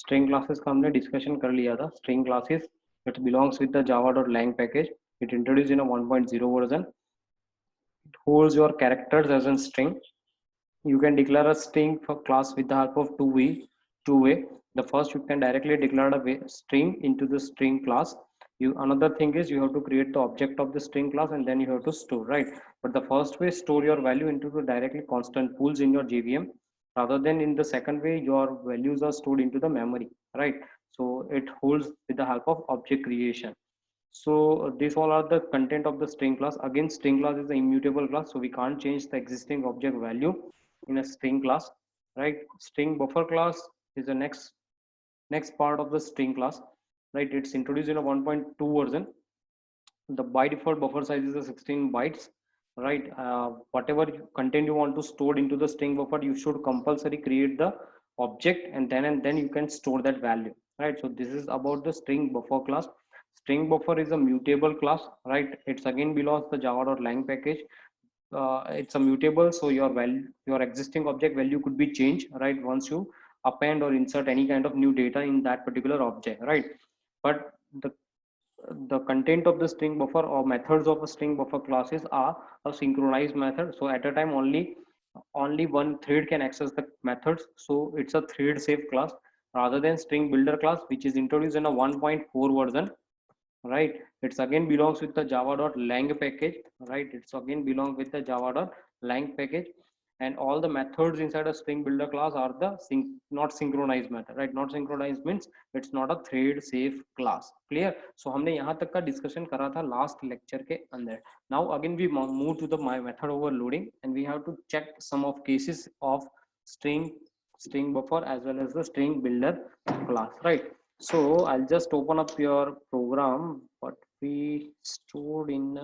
string classes का हमने discussion कर लिया था. String classes, it belongs with the java.lang package. It introduced in a 1.0 version. It holds your characters as a string. You can declare a string for class with the help of two way. The first, you can directly declare a string into the string class. Another thing is you have to create the object of the string class and then you have to store, right? But the first way, store your value into the directly constant pools in your JVM, rather than in the second way your values are stored into the memory, right? So it holds with the help of object creation. So these all are the content of the string class. Again, string class is an immutable class, so we can't change the existing object value in a string class, right? String buffer class is the next part of the string class, right? It's introduced in a 1.2 version. The by default buffer size is a 16 bytes, right? Whatever content you want to store into the string buffer, you should compulsory create the object and then you can store that value, right? So this is about the string buffer class. String buffer is a mutable class, right? It's again belongs to the java.lang package. It's a mutable, so your existing object value could be changed, right? Once you append or insert any kind of new data in that particular object, right? But the content of the string buffer or methods of a string buffer classes are a synchronized method. So at a time only one thread can access the methods, so it's a thread safe class rather than string builder class, which is introduced in a 1.4 version, right? It's again belongs with the java.lang package, right? It's again belongs with the java.lang package, and all the methods inside a string builder class are the not synchronized method, right? Not synchronized means it's not a thread safe class. Clear? So हमने यहाँ तक का discussion करा था last lecture के अंदर. Now again we move to the my method overloading, and we have to check some of cases of string buffer as well as the string builder class, right? So I'll just open up your program, what we stored in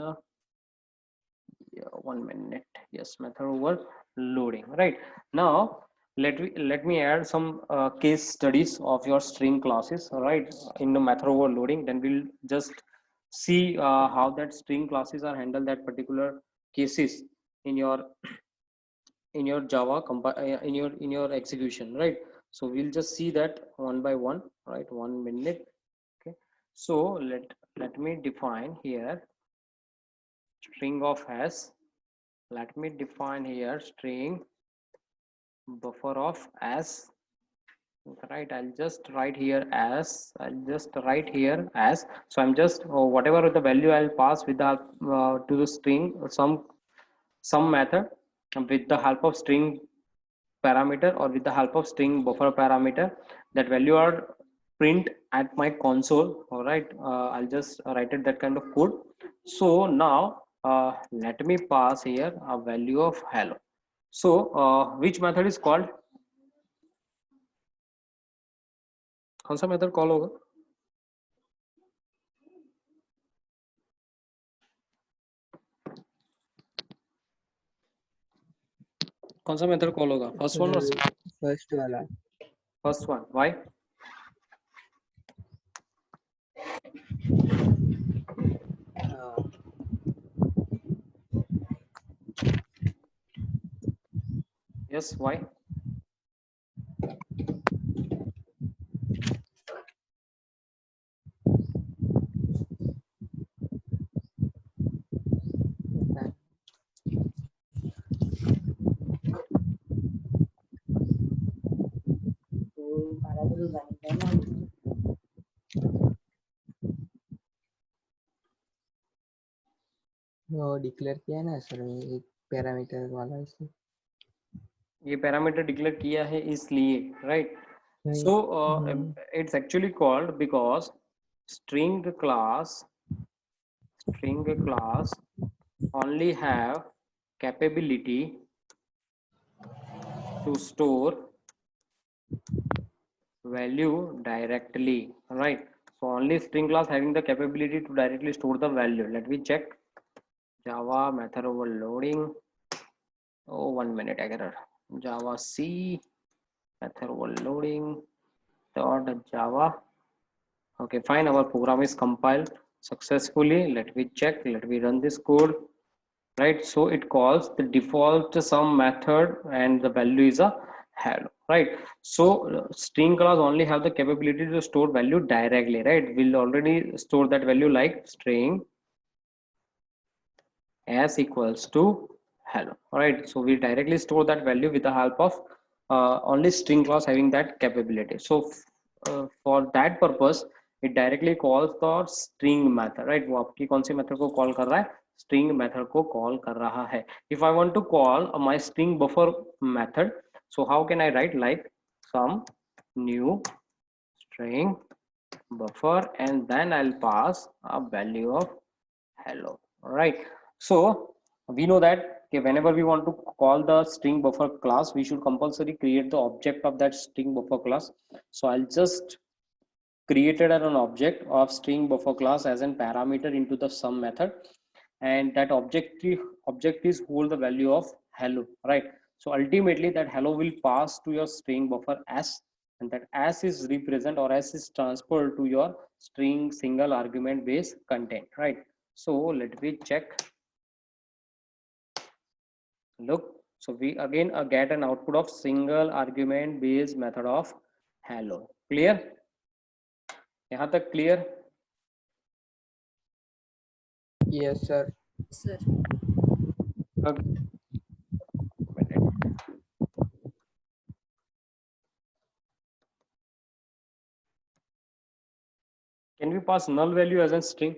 yeah, 1 minute. Yes, method overloading. Right now, let me add some case studies of your string classes. Right, in the method overloading, then we'll just see how that string classes are handled that particular cases in your Java in your execution. Right. So we'll just see that one by one. Right, 1 minute. Okay. So let me define here string of s. Let me define here string buffer of s, right? I'll just write here as so I'm just whatever the value I'll pass with the to the string some method with the help of string parameter or with the help of string buffer parameter, that value are print at my console. All right, I'll just write it that kind of code. So now let me pass here a value of hello. So which method is called, कौन सा method call होगा? कौन सा method call होगा? First one और first वाला. First one. Why? Yes, why? वो declare किया ना सर, एक पैरामीटर वाला इसमें. ये पैरामीटर डिक्लेयर किया है इसलिए, right? So it's actually called because string class only have capability to store value directly, right? So only string class having the capability to directly store the value. Let me check. Java method overloading. Oh, 1 minute error. Java C method overloading dot Java. Okay, fine. Our program is compiled successfully. Let me check. Let me run this code. Right. So it calls the default sum method and the value is a hello. right? So string class only have the capability to store value directly, right? We'll already store that value like string s equals to hello, right? So we directly store that value with the help of only string class having that capability. So for that purpose it directly calls the string method, right? वो आपकी कौन सी method को call कर रहा है? string method को call कर रहा है. If I want to call my string buffer method, so how can I write? Like some new string buffer and then I'll pass a value of hello. All right, so we know that okay, whenever we want to call the string buffer class, we should compulsory create the object of that string buffer class. So I'll just created an object of string buffer class as an parameter into the sum method, and that object is hold the value of hello, right? So ultimately that hello will pass to your string buffer s, and that s is represent or s is transferred to your string single argument based content, right? So let me check. Look, so we again get an output of single argument based method of hello. Clear? यहाँ तक clear? Yes, sir. Sir. Okay. Minute. Can we pass null value as a string?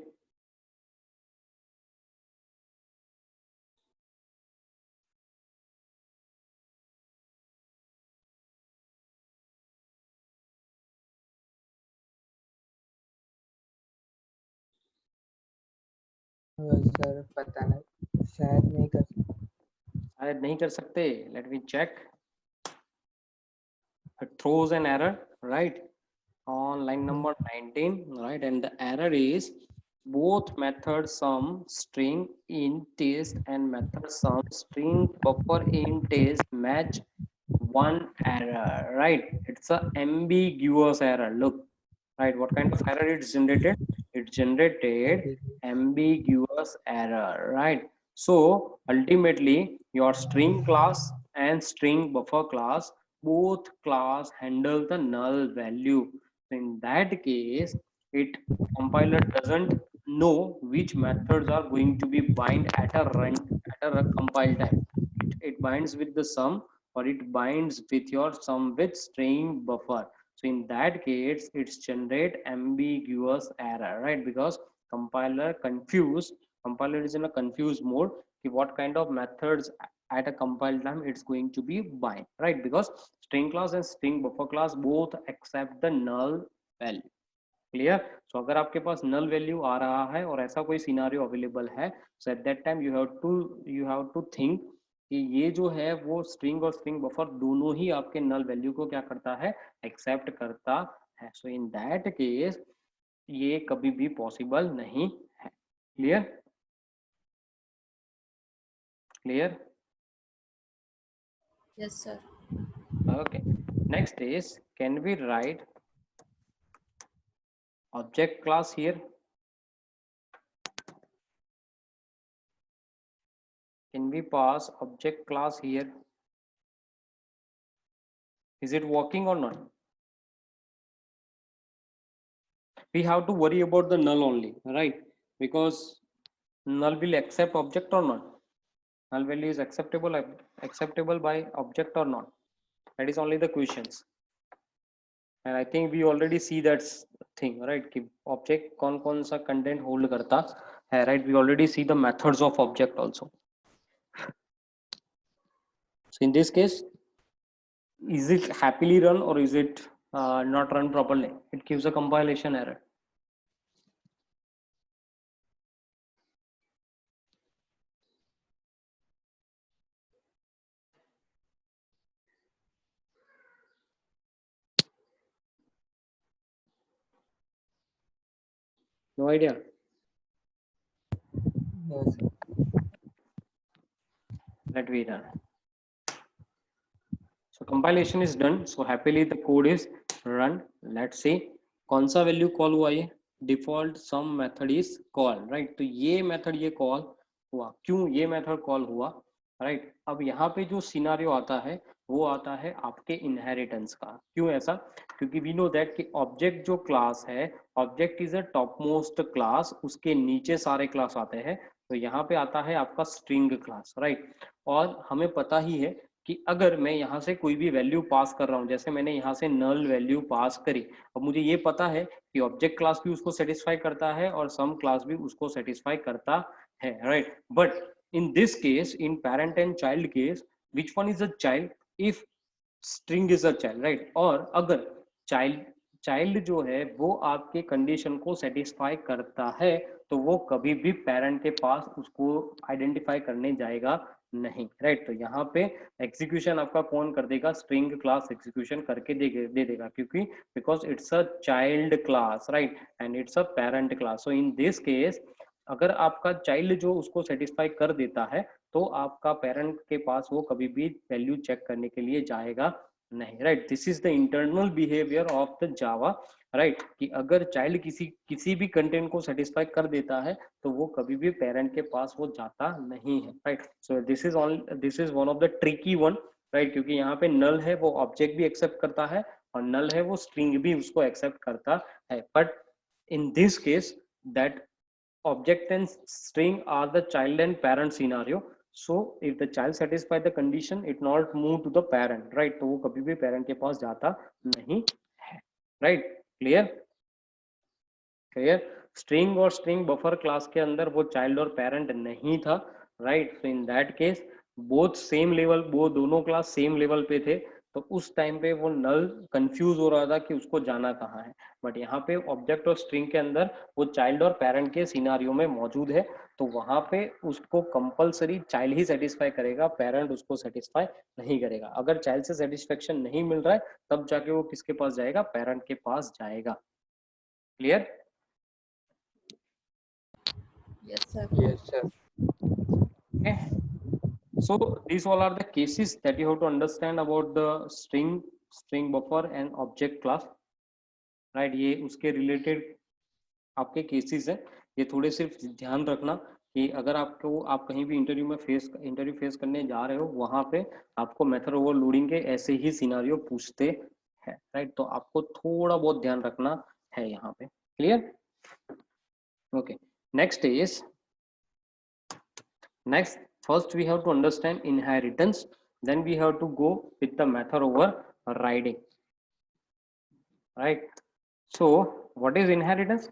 Sir पता नहीं, शायद नहीं कर सकते. शायद नहीं कर सकते. Let me check. It throws an error, right? On line number 19, right? And the error is both method sum string int is and method sum string buffer int is match one error, right? It's a ambiguous error. Look, right? What kind of error it's generated? It generated ambiguous error, right? So ultimately your string class and string buffer class, both class handle the null value. In that case, it compiler doesn't know which methods are going to be bind at a run at a compile time. It binds with the sum or it binds with your sum with string buffer. So in that case, it's generate ambiguous error, right? Because compiler is in a confused mode. What kind of methods at a compile time it's going to be bind, right? Because string class and string buffer class both accept the null value. Clear? So अगर आपके पास null value आ रहा है और ऐसा कोई scenario available है, so at that time you have to think कि ये जो है वो स्ट्रिंग और स्ट्रिंग बफर दोनों ही आपके नल वैल्यू को क्या करता है? एक्सेप्ट करता है. सो इन दैट केस ये कभी भी पॉसिबल नहीं है. Clear? Clear? Yes, sir. Okay. Next is, can we write object class here? Can we pass object class here? Is it working or not? We have to worry about the null only, right? Because null will accept object or not? Null value is acceptable by object or not? That is only the questions. And I think we already see that thing, right? कि object कौन सा content hold करता है, right? We already see the methods of object also. So in this case, is it happily run or is it not run properly? It gives a compilation error. No idea. Yes, sir. Let me run. So compilation is done. So happily the code is run. Let's see कौन सा value call हुआ? ये default some method is call, right? तो ये method ये call हुआ. क्यों ये मेथड कॉल हुआ, राइट? अब यहाँ पे जो सिनारियो आता है वो आता है आपके इनहेरिटेंस का। क्यों ऐसा? क्योंकि वी नो दैट कि ऑब्जेक्ट जो क्लास है, object is a top most class, उसके नीचे सारे क्लास आते हैं। तो यहाँ पे आता है आपका स्ट्रिंग क्लास, राइट। और हमें पता ही है कि अगर मैं यहाँ से कोई भी वैल्यू पास कर रहा हूँ, जैसे मैंने यहाँ से नल वैल्यू पास करी, अब मुझे ये पता है कि ऑब्जेक्ट क्लास भी उसको सेटिस्फाई करता है और सम क्लास भी उसको सेटिस्फाई करता है, right. But in this case, in parent and child case, which one is a child? If string is a child, right? और अगर चाइल्ड जो है वो आपके कंडीशन को सेटिस्फाई करता है, तो वो कभी भी पेरेंट के पास उसको आइडेंटिफाई करने जाएगा नहीं, राइट। तो यहाँ पे एग्जीक्यूशन आपका कौन कर देगा? स्ट्रिंग क्लास एग्जीक्यूशन करके दे देगा, क्योंकि because it's a child class, right, and it's a parent class. So in this case, अगर आपका चाइल्ड जो उसको सेटिस्फाई कर देता है, तो आपका पेरेंट के पास वो कभी भी वैल्यू चेक करने के लिए जाएगा नहीं, right. This is the internal behaviour of the Java, right, कि अगर चाइल्ड किसी भी कंटेंट को सेटिस्फाई कर देता है, तो वो कभी भी पेरेंट के पास वो जाता नहीं है, right. So this is one of the tricky one, right, क्योंकि यहाँ पे नल है वो ऑब्जेक्ट भी एक्सेप्ट करता है, और नल है वो स्ट्रिंग भी उसको एक्सेप्ट करता है। But in this case, that object and string are the child and parent scenario. So if the child satisfy the condition, it not move to the parent, right? तो वो कभी भी parent के पास जाता नहीं है, right? Clear? Clear? String और string buffer class के अंदर वो child और parent नहीं था, right? So in that case, both same level, वो दोनों class same level पे थे, तो उस टाइम पे वो नल कंफ्यूज हो रहा था कि उसको जाना कहाँ है। बट यहाँ पे ऑब्जेक्ट और स्ट्रिंग के अंदर वो चाइल्ड और पेरेंट के सिनारियो में मौजूद है, तो वहां पे उसको कंपलसरी चाइल्ड ही सेटिस्फाई करेगा, पेरेंट उसको सेटिस्फाई नहीं करेगा। अगर चाइल्ड से सेटिस्फेक्शन नहीं मिल रहा है, तब जाके वो किसके पास जाएगा? पेरेंट के पास जाएगा। Clear? Yes, sir. Yes, sir. Okay. So these all are the cases that you have to understand about the string buffer and object class, right? ये उसके रिलेटेड आपके केसेस हैं। ये थोड़े सिर्फ ध्यान रखना कि अगर आप कहीं भी इंटरव्यू फेस करने जा रहे हो, वहां पे आपको मेथड ओवरलोडिंग के ऐसे ही सिनारियो पूछते हैं, राइट। तो आपको थोड़ा बहुत ध्यान रखना है यहाँ पे। Clear? Okay, next first we have to understand inheritance, then we have to go with the method overriding, right? So what is inheritance?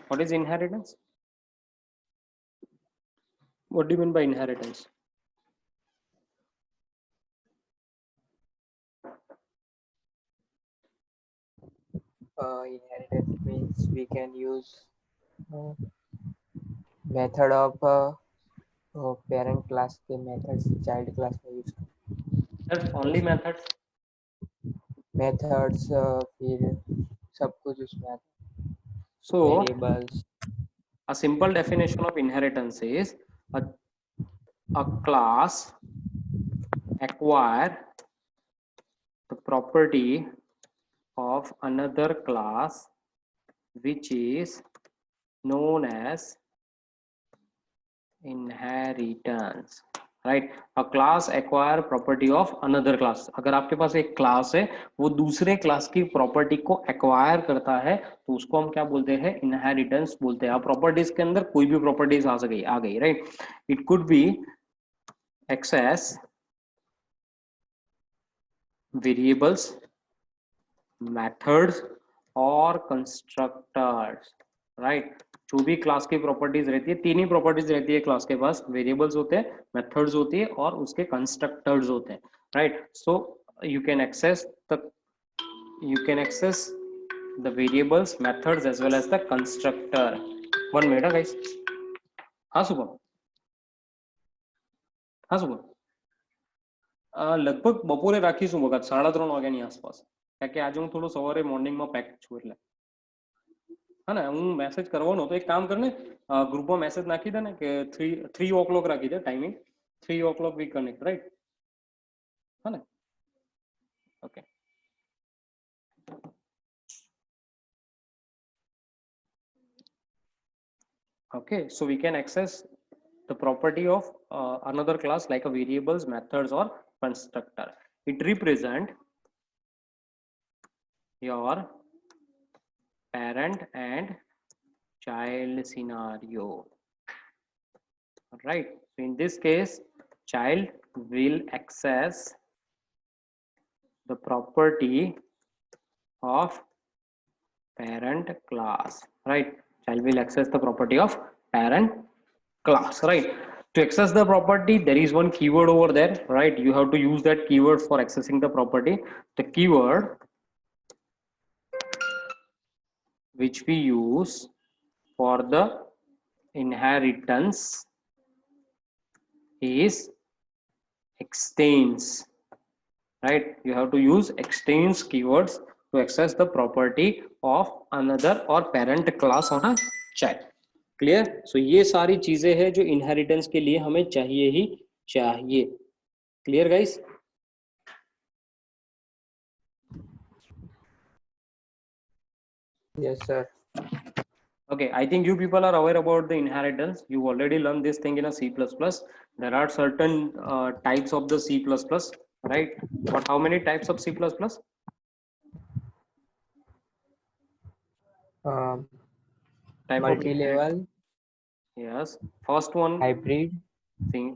What is inheritance? What do you mean by inheritance? Inheritance means we can use method of parent class के methods child class में use That's only methods. methods फिर सब कुछ उसमें आता है, So variables. a simple definition of inheritance is a class acquire the property of another class which is known as inheritance, right? A class acquire property of another class. अगर आपके पास एक class है, वो दूसरे क्लास की property को acquire करता है, तो उसको हम क्या बोलते हैं? इनहेरिटेंस बोलते हैं। अब प्रॉपर्टीज के अंदर कोई भी प्रॉपर्टीज आ गई, right. It could be access, variables, methods और कंस्ट्रक्टर्स, राइट। जो भी क्लास की प्रॉपर्टीज रहती है, तीन ही प्रॉपर्टीज रहती है क्लास के पास, वेरिएबल्स होते हैं, मेथड्स होती है और उसके कंस्ट्रक्टर्स होते हैं, right. So you can access the variables, methods as well as the constructor. 1 minute guys. हाँ शुभम, हाँ शुभम, લગભગ બપોરે રાખીશું વખત 3:30 વાગ્યાની આસપાસ, કારણ કે આજે હું થોડો સવારે મોર્નિંગમાં પેક છું એટલે। હા ને, હું મેસેજ કરવાનો હતો, એક કામ કરને ગ્રુપમાં મેસેજ નાખી દે ને કે 3 o'clock રાખી દે ટાઈમિંગ, 3 o'clock વી કનેક્ટ, રાઈટ? હા ને, okay. Okay, so we can access the property of another class like a variables, methods, or constructor. It represent your parent and child scenario, right? So in this case, child will access the property of parent class, right? Child will access the property of parent class, right? To access the property, there is one keyword over there, right? You have to use that keyword for accessing the property. The keyword which we use for the inheritance is extends, right? You have to use extends keywords to access the property of another or parent class on a child. Clear? So ये सारी चीजें हैं जो inheritance के लिए हमें चाहिए ही चाहिए. Clear guys? Yes, sir. Okay, I think you people are aware about the inheritance. You already learned this thing in a C++. There are certain types of the C++, right? What? How many types of C++? Type of Multi-level, yes. First one, hybrid,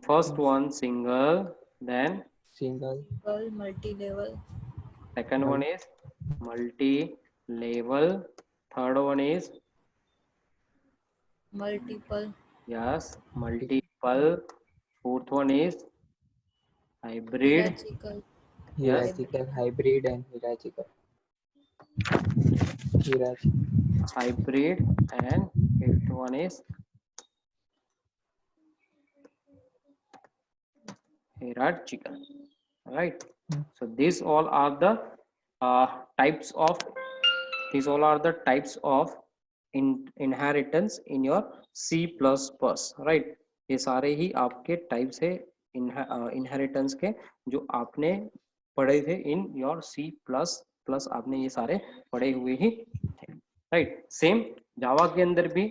first one single, then single, Multi-level, second one is multi-level, third one is multiple, yes multiple, fourth one is hybrid, hierarchical, yes hierarchical, hybrid, and hierarchical. Hierarchy. hybrid, and fifth one is hierarchical, right? So these all are the types of inheritance in your C++, right? ये सारे ही आपके types है inheritance के जो आपने पढ़े थे in your C++. आपने ये सारे पढ़े हुए ही थे, राइट? सेम जावा के अंदर भी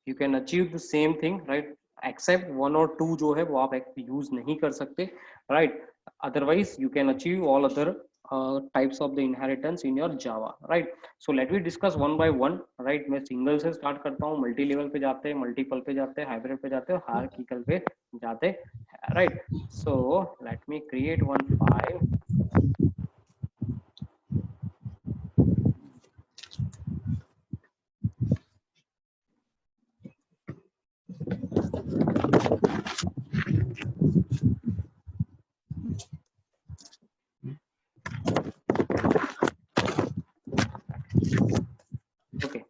you can achieve the same thing, right? Except one और टू जो है वो आप यूज नहीं कर सकते, right? Otherwise you can achieve all other types of the inheritance in your Java, right? So let me discuss one by one, right? मैं single से स्टार्ट करता हूँ, मल्टी लेवल पे जाते हैं, मल्टीपल पे जाते हैं, हाइब्रिड पे जाते हैं, हायरार्किकल पे जाते हैं, right? So let me create one file. Okay.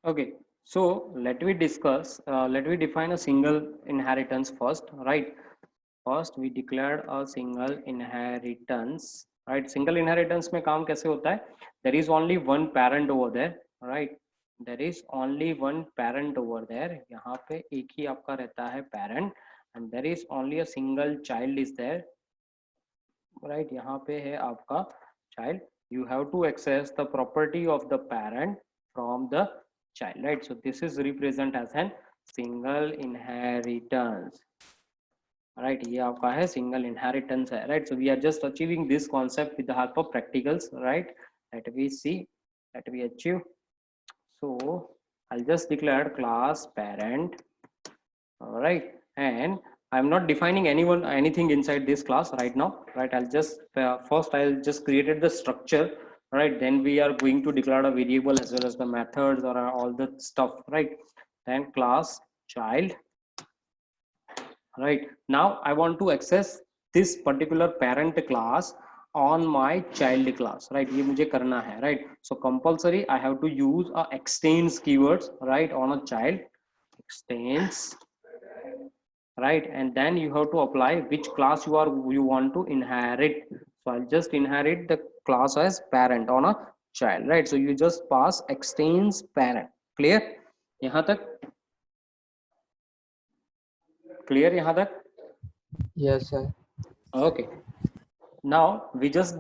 Okay, so let me discuss, let me define a single inheritance first, right? First we declared a single inheritance, right? Single inheritance में काम कैसे होता है? There is only one parent over there, right? There is only one parent over there. यहाँ पे एक ही आपका रहता है parent, and there is only a single child is there, right? यहाँ पे है आपका child. You have to access the property of the parent from the child, right? So this is represent as an single inheritance, right? ये आपका है single inheritance है, right? So we are just achieving this concept with the help of practicals, right? Let we see, let we achieve. So I'll just declare class parent, all right? And I'm not defining anything inside this class right now, right? I'll just first I'll just created the structure, right? Then we are going to declare a variable as well as the methods or all the stuff, right? Then class child, right? Now I want to access this particular parent class on my child class, right? ये मुझे करना है, right? So compulsory I have to use a extends keywords, right, on a child, extends, right? And then you have to apply which class you want to inherit. So I'll just inherit the class as parent on a child, right? So you just pass extends parent. Clear यहाँ तक? Clear यहाँ तक? Yes, sir. Okay. Now we just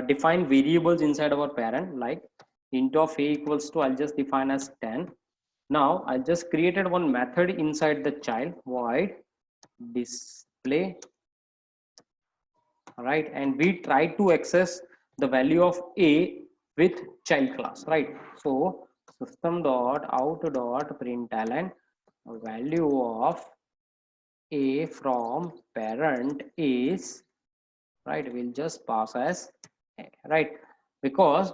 define variables inside our parent, like int of a equals to, I'll just define as 10. Now I just created one method inside the child, void display, right? And we try to access the value of a with child class, right? So system dot out dot println value of a from parent is, right, we'll just pass as a, right? Because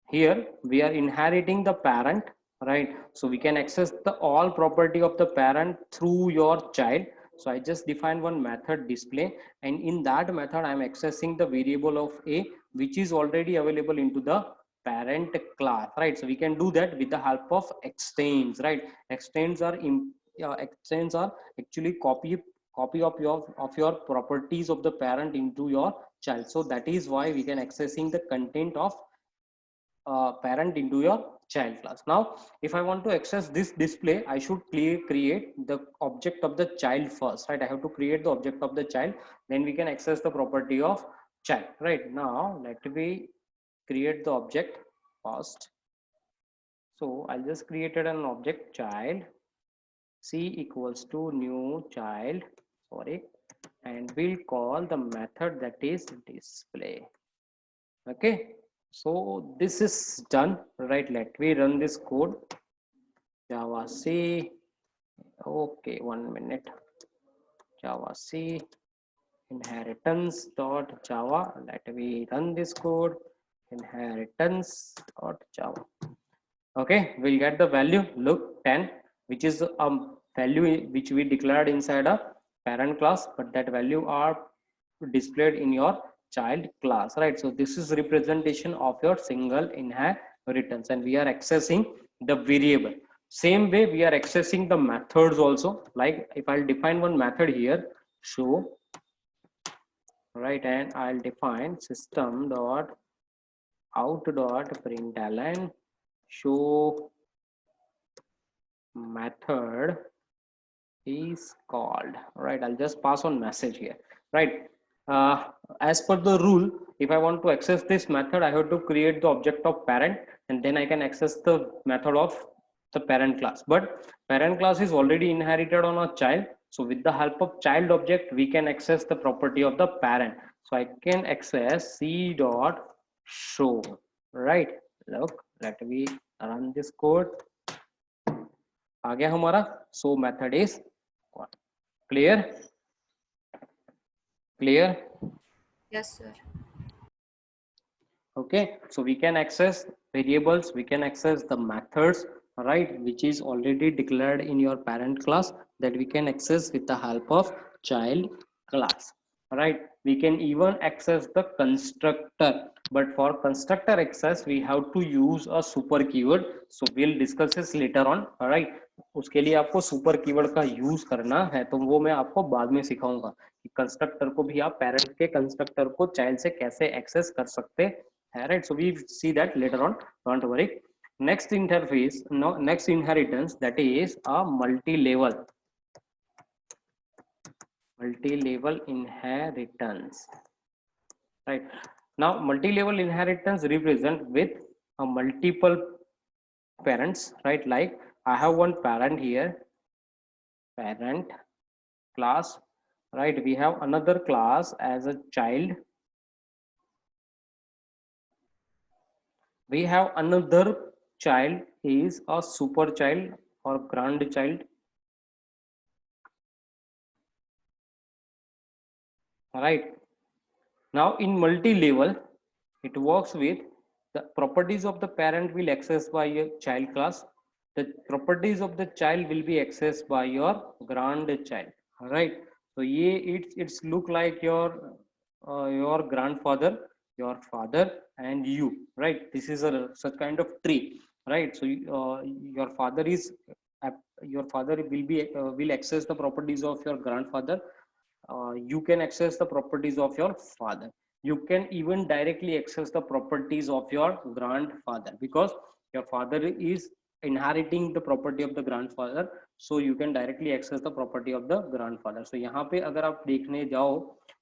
here we are inheriting the parent, right? So we can access the all property of the parent through your child. So I just define one method display, and in that method I'm accessing the variable of a which is already available into the parent class, right? So we can do that with the help of extends, right? Extends are actually copy of your properties of the parent into your child. So that is why we can accessing the content of parent into your child class. Now if I want to access this display, I should create the object of the child first, right? I have to create the object of the child, then we can access the property of child, right? Now let me create the object first. So I just created an object child, c equals to new child, sorry, and we'll call the method that is display. Okay, so this is done, right? Let me run this code. Java C, okay, 1 minute. Java C inheritance dot java. Let me run this code. Inheritance dot java. Okay, we'll get the value, look, 10, which is a value which we declared inside a parent class, but that value are displayed in your child class, right? So this is representation of your single inheritance, and we are accessing the variable. Same way we are accessing the methods also. Like if I'll define one method here, show, right, and I'll define system dot out dot println show method is called, right? I'll just pass on message here, right? As per the rule, if I want to access this method, I have to create the object of parent, and then I can access the method of the parent class. But parent class is already inherited on a child, so with the help of child object we can access the property of the parent. So I can access c dot show, right? Look, let me run this code. आ गया हमारा. So method is clear. Yes, sir. Okay, so we can access variables, we can access the methods, right, which is already declared in your parent class, that we can access with the help of child class, right? We can even access the constructor, but for constructor access we have to use a super keyword. So we'll discuss this later on, all right? उसके लिए आपको super keyword का use करना है, तो वो मैं आपको बाद में सिखाऊंगा कि कंस्ट्रक्टर को भी आप पेरेंट के कंस्ट्रक्टर को चाइल्ड से कैसे एक्सेस कर सकते हैं. Right, so we see that later on, don't worry. Next interface, no, next inheritance, that is a multi-level inheritance, right? Now multi-level inheritance represent with a multiple parents, right? Like I have one parent here, parent class, right? We have another class as a child, we have another child is a super child or grandchild, right? Now in multi-level, it works with the properties of the parent will access by your child class, the properties of the child will be accessed by your grandchild, right? So it's look like your grandfather, your father, and you, right? This is a such kind of tree, right? So your father is your father will access the properties of your grandfather. You can access the properties of your father. You can even directly access the properties of your grandfather, because your father is inheriting the property of the grandfather, so you can directly access the property of the grandfather. So यहाँ पे अगर आप देखने जाओ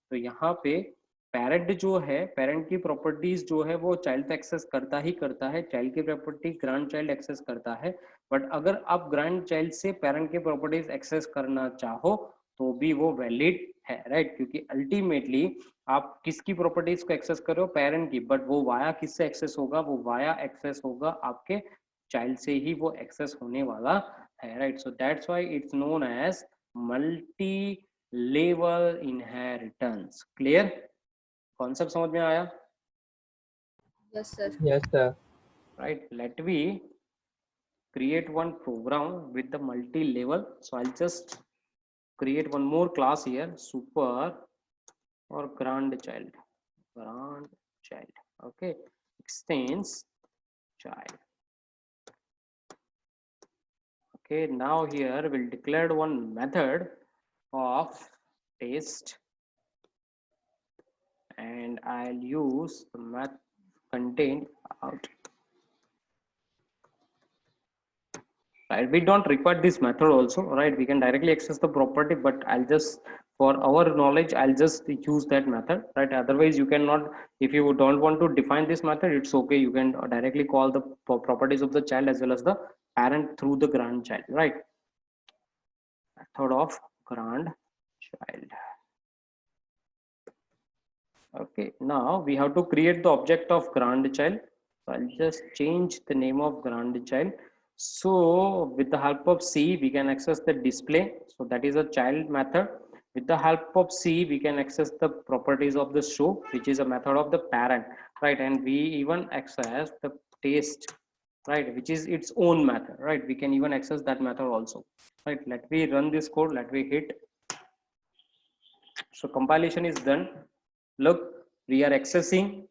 तो यहाँ पे parent जो है, पेरेंट की प्रॉपर्टीज जो है वो चाइल्ड एक्सेस करता ही करता है, चाइल्ड की प्रॉपर्टी ग्रैंड चाइल्ड एक्सेस करता है। बट अगर आप ग्रैंड चाइल्ड से पेरेंट की प्रॉपर्टीज एक्सेस करना चाहो तो भी वो वैलिड है, राइट? क्योंकि अल्टीमेटली आप किसकी प्रॉपर्टीज को एक्सेस कर रहे हो? पेरेंट की। बट वो वाया किससे एक्सेस होगा? वो वाया एक्सेस होगा आपके चाइल्ड से ही वो एक्सेस होने वाला है, right? So that's why it's known as multi level inheritance. Clear? Concept समझ में आया? Yes, sir. Yes, sir. Right, let me create one program with the multi level. So I'll just create one more class here, super or grandchild. Okay, extends child. Okay, now here we'll declare one method of test, and I'll use the math contain out. Right, we don't require this method also, right? We can directly access the property, but I'll just, for our knowledge, I'll just use that method, right? Otherwise you cannot, if you don't want to define this method, it's okay, you can directly call the properties of the child as well as the parent through the grandchild, right? Method of grandchild. Okay, now we have to create the object of grandchild. So I'll just change the name of grandchild. So with the help of C, we can access the display. So that is a child method. With the help of C, we can access the properties of the show, which is a method of the parent, right? And we even access the taste, right? Which is its own method, right? We can even access that method also, right? Let me run this code. Let me hit. So compilation is done. Look, we are accessing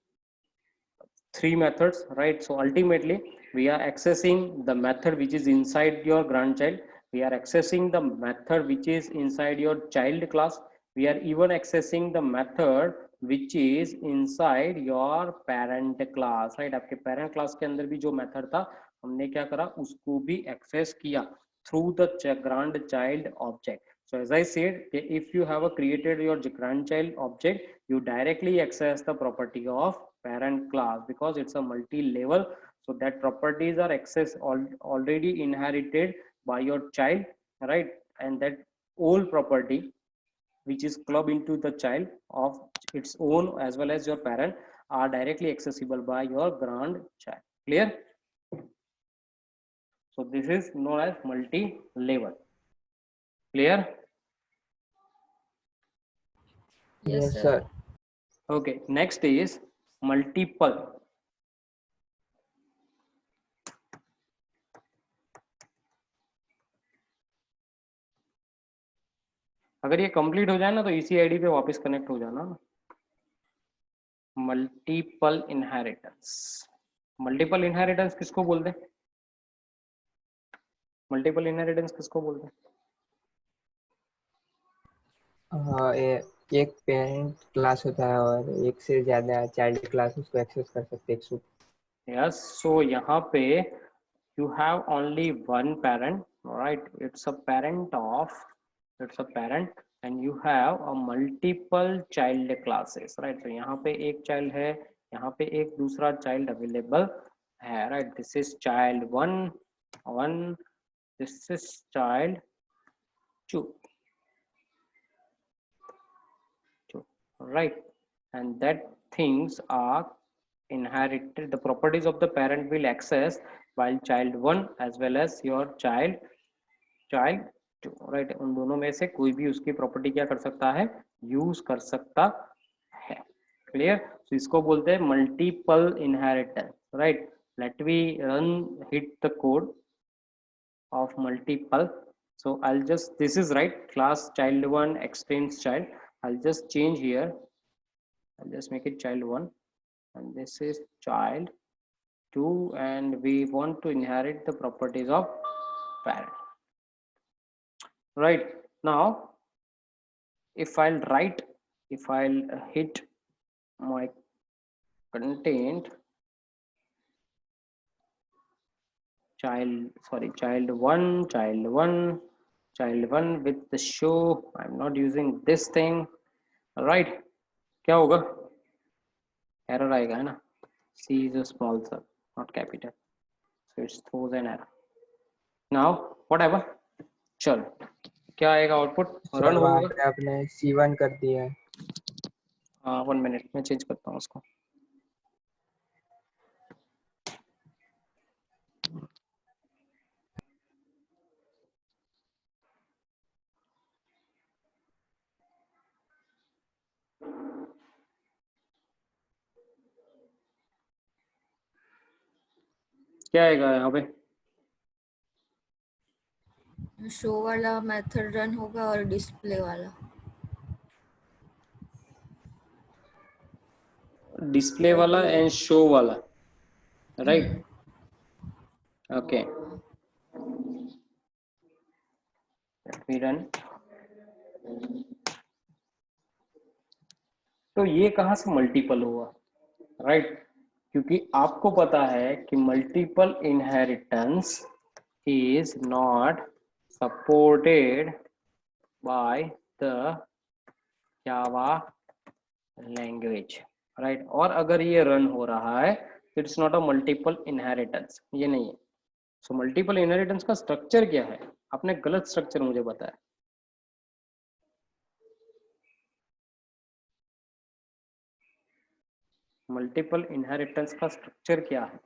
three methods, right? So ultimately we are accessing the method which is inside your grandchild, we are accessing the method which is inside your child class, we are even accessing the method which is inside your parent class, right? आपके parent class के अंदर भी जो method था हमने क्या करा, उसको भी access किया through the grandchild object. So as I said, if you have created your grandchild object, you directly access the property of parent class because it's a multi-level. So that properties are already inherited by your child, right? And that old property which is clubbed into the child of its own as well as your parent are directly accessible by your grandchild. Clear? So this is known as multi-level. Clear? Yes, sir. Okay, next is multiple. अगर ये complete हो जाए ना तो इसी ID पे वापस connect हो जाना। मल्टीपल इनहेरिटेंस, मल्टीपल इनहेरिटेंस किसको बोलते हैं? मल्टीपल इनहेरिटेंस किसको बोलते हैं? एक पेरेंट क्लास होता है और एक से ज्यादा चाइल्ड क्लास उसको एक्सेस कर सकते हैं। यस, सो यहाँ पे you have only one parent, right? It's a parent and you have a multiple child classes, right? So यहाँ पे एक child है, यहाँ पे एक दूसरा child available है, right? This is child 1, this is child 2, right? And that things are inherited, the properties of the parent will access while child 1 as well as your child 2, right? उन दोनों में से कोई भी उसकी प्रॉपर्टी क्या कर सकता है, यूज कर सकता है। क्लियर? तो इसको बोलते हैं multiple inheritance, right? Let me run hit the code of multiple. So I'll just, this is right, class child1 extends child. I'll just change here, I'll just make it child1 and this is child 2 and we want to inherit the properties of parent. Right, now if I'll write, if I'll hit my content child 1 with the show, I'm not using this thing, right? क्या होगा? Error आएगा है ना, C is a small cell not capital, so it throws an error. Now whatever, चल क्या आएगा output, sir run वहाँ होगा। पे आपने C1 कर दिया है। हाँ 1 मिनट में चेंज करता हूँ उसको। क्या आएगा यहाँ पे, शो वाला मेथड रन होगा और डिस्प्ले वाला। डिस्प्ले वाला एंड शो वाला, राइट, ओके रन। तो ये कहाँ से मल्टीपल हुआ, राइट, क्योंकि आपको पता है कि multiple inheritance is not supported by the Java language, right, और अगर ये रन हो रहा है तो it's not a multiple inheritance, ये नहीं है। सो मल्टीपल इनहेरिटेंस का स्ट्रक्चर क्या है, आपने गलत स्ट्रक्चर मुझे बताया। मल्टीपल इनहेरिटेंस का स्ट्रक्चर क्या है,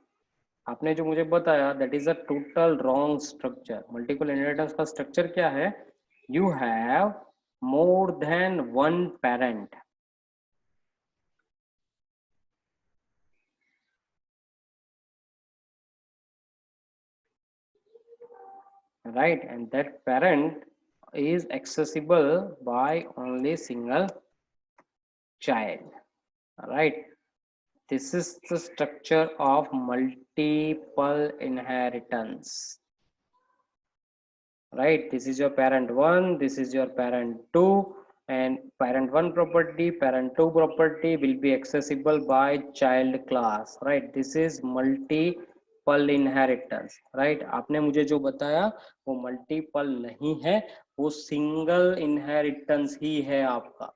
आपने जो मुझे बताया that is a total wrong structure. Multiple inheritance का स्ट्रक्चर क्या है, you have more than one parent, right, and that parent is accessible by only single child, right. This is the structure of multiple inheritance, right. This is your parent 1, this is your parent 2, and parent 1 property, parent 2 property will be accessible by child class, right. This is multiple inheritance, right. आपने मुझे जो बताया वो multiple नहीं है, वो single inheritance ही है आपका।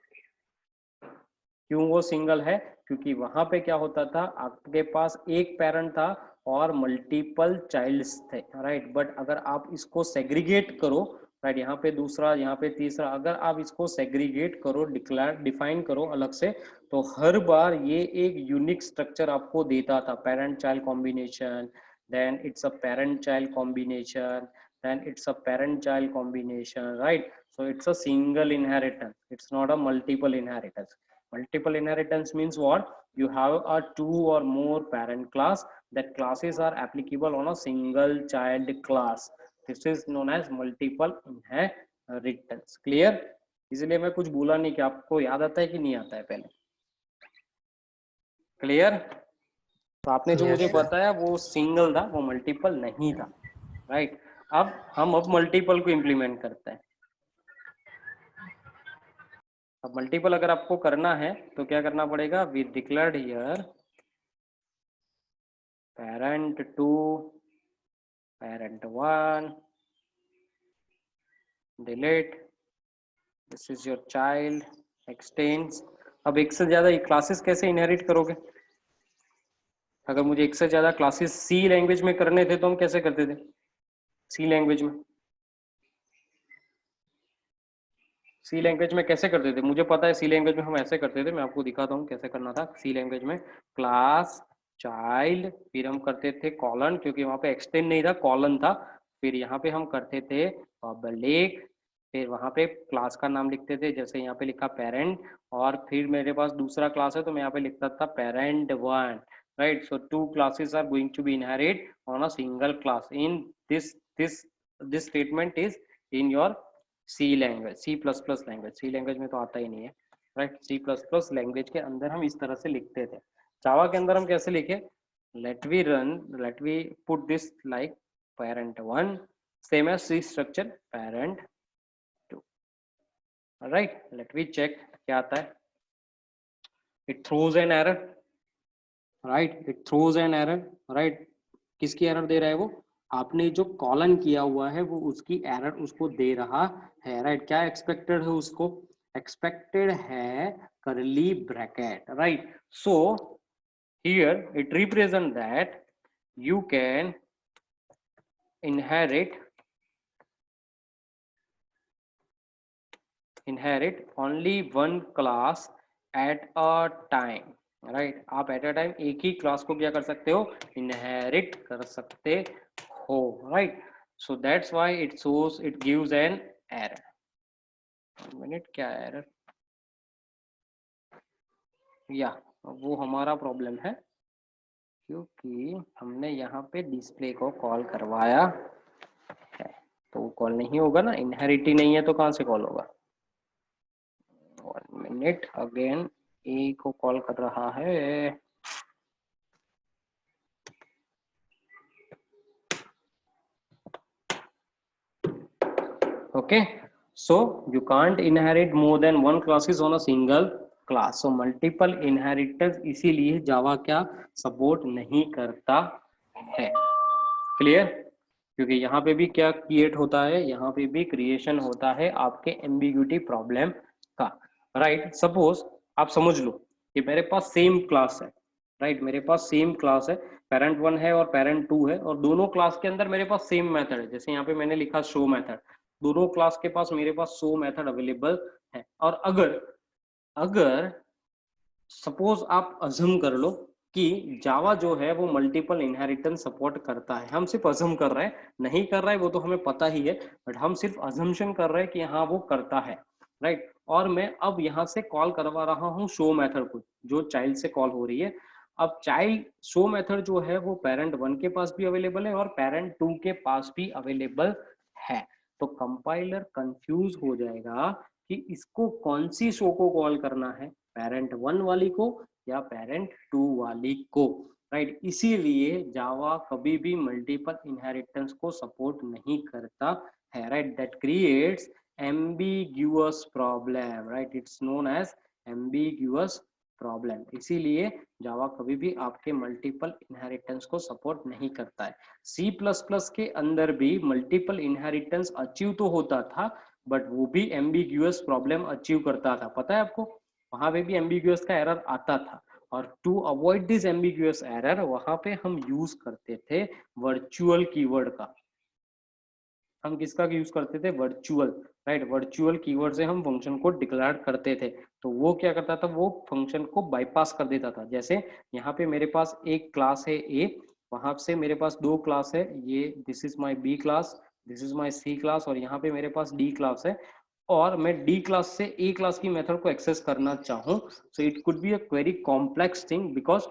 क्यों वो सिंगल है, क्योंकि वहां पे क्या होता था, आपके पास एक पेरेंट था और मल्टीपल चाइल्ड्स थे, राइट। बट अगर आप इसको सेग्रीगेट करो, राइट, यहाँ पे दूसरा, यहाँ पे तीसरा, अगर आप इसको सेग्रीगेट करो, डिफाइन करो अलग से, तो हर बार ये एक यूनिक स्ट्रक्चर आपको देता था। Parent child combination, then it's a parent child combination, then it's a parent child combination, right. So it's a single inheritance, it's not a multiple inheritance. Multiple inheritance means what, you have a two or more parent class, that classes are applicable on a single child class. This is known as multiple inheritance. Clear? इसलिए मैं कुछ बोला नहीं, कि आपको याद आता है कि नहीं आता है पहले। क्लियर? तो आपने जो मुझे बताया वो सिंगल था, वो मल्टीपल नहीं था, राइट। अब हम मल्टीपल को इम्प्लीमेंट करते हैं। अब मल्टीपल अगर आपको करना है तो क्या करना पड़ेगा, we declared here parent 2, parent 1, delete, this is your child, extends। अब एक से ज्यादा क्लासेस कैसे इनहेरिट करोगे, अगर मुझे एक से ज्यादा क्लासेस सी लैंग्वेज में करने थे तो हम कैसे करते थे, सी लैंग्वेज में कैसे करते थे, मुझे पता है सी लैंग्वेज में हम ऐसे करते थे, मैं आपको दिखाता हूँ कैसे करना था। सी लैंग्वेज में क्लास चाइल्ड, फिर हम करते थे कॉलन, क्योंकि वहां पे एक्सटेंड नहीं था, कॉलन था। फिर यहाँ पे हम करते थे पब्लिक, फिर वहां पे क्लास का नाम लिखते थे, जैसे यहाँ पे लिखा पेरेंट, और फिर मेरे पास दूसरा क्लास है तो मैं यहाँ पे लिखता था parent 1, right. So 2 classes are going to be inherit on a single class in this statement is in your C language, C++ language. C language में तो आता ही नहीं है, राइट। C++ लैंग्वेज के अंदर हम इस तरह से लिखते थे। जावा के अंदर हम कैसे लिखे, let we put this like parent 1, same as C structure parent 2, right. Let we check क्या आता है, it throws an error, right, it throws an error, right. किसकी एरर दे रहा है वो, आपने जो कॉलन किया हुआ है वो उसकी एरर उसको दे रहा है, राइट। क्या एक्सपेक्टेड है उसको, एक्सपेक्टेड है करली bracket, right. So here it represent that you can inherit only one class at a time, right? आप at a time एक ही क्लास को क्या कर सकते हो, inherit कर सकते हो, right? So that's why it shows, it gives an error. 1 minute, क्या error? या वो हमारा प्रॉब्लम है क्योंकि हमने यहाँ पे डिस्प्ले को कॉल करवाया है, तो वो कॉल नहीं होगा ना, इनहेरिट ही नहीं है तो कहाँ से कॉल होगा। 1 मिनट, अगेन ए को कॉल कर रहा है। Okay, so you can't inherit more than one classes on a single class. So multiple inheritance इसीलिए जावा क्या सपोर्ट नहीं करता है। क्लियर? क्योंकि यहाँ पे भी क्या क्रिएट होता है, यहाँ पे भी क्रिएशन होता है आपके एम्बिग्यूटी प्रॉब्लम का, राइट? सपोज आप समझ लो कि मेरे पास सेम क्लास है, राइट? मेरे पास सेम क्लास है, पेरेंट 1 है और पेरेंट 2 है, और दोनों क्लास के अंदर मेरे पास सेम मेथड है। जैसे यहाँ पे मैंने लिखा शो मेथड, दोनों क्लास के पास मेरे पास शो मेथड अवेलेबल है। और अगर सपोज आप अज्यूम कर लो कि जावा जो है वो मल्टीपल इनहेरिटेंस सपोर्ट करता है, हम सिर्फ अज्यूम कर रहे हैं, नहीं कर रहा है वो तो हमें पता ही है, बट हम सिर्फ अज्यूम्पशन कर रहे हैं कि हाँ वो करता है, राइट? और मैं अब यहाँ से कॉल करवा रहा हूँ शो मेथड को, जो चाइल्ड से कॉल हो रही है। अब चाइल्ड शो मेथड जो है वो पेरेंट 1 के पास भी अवेलेबल है और पेरेंट 2 के पास भी अवेलेबल है। तो कंपाइलर कंफ्यूज हो जाएगा कि इसको कौन सी शो को कॉल करना है, पेरेंट 1 वाली को या पेरेंट 2 वाली को, राइट? इसीलिए जावा कभी भी मल्टीपल इनहेरिटेंस को सपोर्ट नहीं करता है, right? That creates ambiguous problem, right? It's known as ambiguous problem. इसीलिए जावा कभी भी आपके मल्टीपल इनहेरिटेंस को सपोर्ट नहीं करता है। सी प्लस प्लस के अंदर भी मल्टीपल इनहेरिटेंस अचीव तो होता था, बट वो भी एम्बिग्यूअस प्रॉब्लम अचीव करता था, पता है आपको? वहां पे भी एम्बिग्यूअस का एरर आता था, और to avoid this ambiguous error वहां पे हम यूज करते थे वर्चुअल कीवर्ड का। हम किसका यूज करते थे? Virtual, right? वर्चुअल कीवर्ड से हम फंक्शन को डिक्लेयर करते थे। तो वो क्या करता था, वो फंक्शन को बाईपास कर देता था। जैसे यहाँ पे मेरे पास एक क्लास है ए, वहां से मेरे पास 2 क्लास है, ये this is my B class, this is my C class, और यहाँ पे मेरे पास डी क्लास है, और मैं डी क्लास से ए क्लास की मेथड को एक्सेस करना चाहूँ, so it could be a very complex thing, because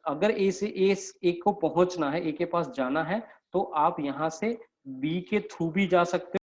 अगर ए से ए को पहुंचना है, ए के पास जाना है, तो आप यहाँ से बी के थ्रू भी जा सकते हो,